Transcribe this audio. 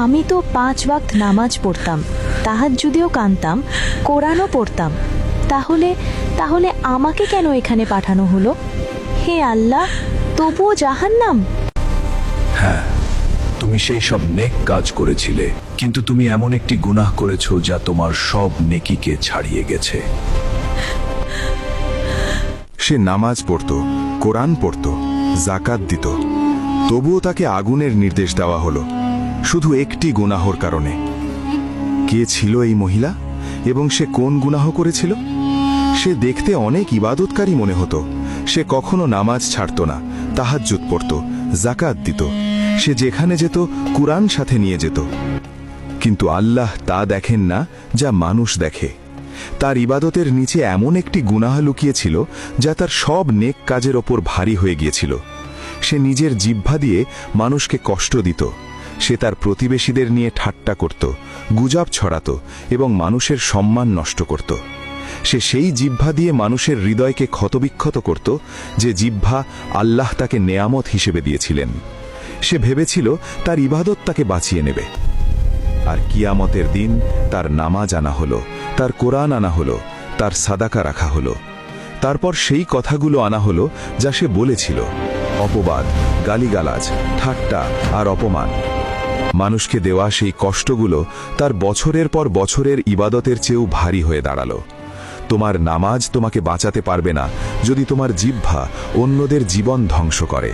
আমি তো 5 ওয়াক্ত নামাজ পড়তাম, তাহাজ্জুদেও কাঁদতাম, কোরআনও পড়তাম। তাহলে তাহলে আমাকে কেন এখানে পাঠানো হলো? হে আল্লাহ, তবুও জাহান্নাম? হ্যাঁ, তুমি সেই সব নেক কাজ করেছিলে, কিন্তু তুমি এমন একটি গুনাহ করেছো যা তোমার সব নেকিকে ছাড়িয়ে গেছে। সে নামাজ পড়ত, কোরআন পড়ত, জাকাত দিত, তবুও তাকে আগুনের নির্দেশ দেওয়া হলো শুধু একটি গুনাহর কারণে। কে ছিল এই মহিলা এবং সে কোন গুনাহ করেছিল? সে দেখতে অনেক ইবাদতকারী মনে হতো। সে কখনো নামাজ ছাড়ত না, তাহাজ্জুদ পড়ত, জাকাত দিত, সে যেখানে যেত কুরআন সাথে নিয়ে যেত। কিন্তু আল্লাহ তা দেখেন না যা মানুষ দেখে। তার ইবাদতের নিচে এমন একটি গুনাহ লুকিয়েছিল যা তার সব নেক কাজের ওপর ভারী হয়ে গিয়েছিল। সে নিজের জিহ্বা দিয়ে মানুষকে কষ্ট দিত। সে তার প্রতিবেশীদের নিয়ে ঠাট্টা করত, গুজব ছড়াত এবং মানুষের সম্মান নষ্ট করত। সে সেই জিহ্বা দিয়ে মানুষের হৃদয়কে ক্ষতবিক্ষত করত, যে জিহ্বা আল্লাহ তাকে নেয়ামত হিসেবে দিয়েছিলেন। সে ভেবেছিল তার ইবাদত তাকে বাঁচিয়ে নেবে। আর কিয়ামতের দিন তার নামাজ আনা হলো, তার কোরআন আনা হলো, তার সাদাকা রাখা হলো। তারপর সেই কথাগুলো আনা হলো যা সে বলেছিল, অপবাদ, গালিগালাজ, ঠাট্টা আর অপমান। মানুষকে দেওয়া সেই কষ্টগুলো তার বছরের পর বছরের ইবাদতের চেয়েও ভারী হয়ে দাঁড়ালো। তোমার নামাজ তোমাকে বাঁচাতে পারবে না যদি তোমার জিহ্বা অন্যদের জীবন ধ্বংস করে।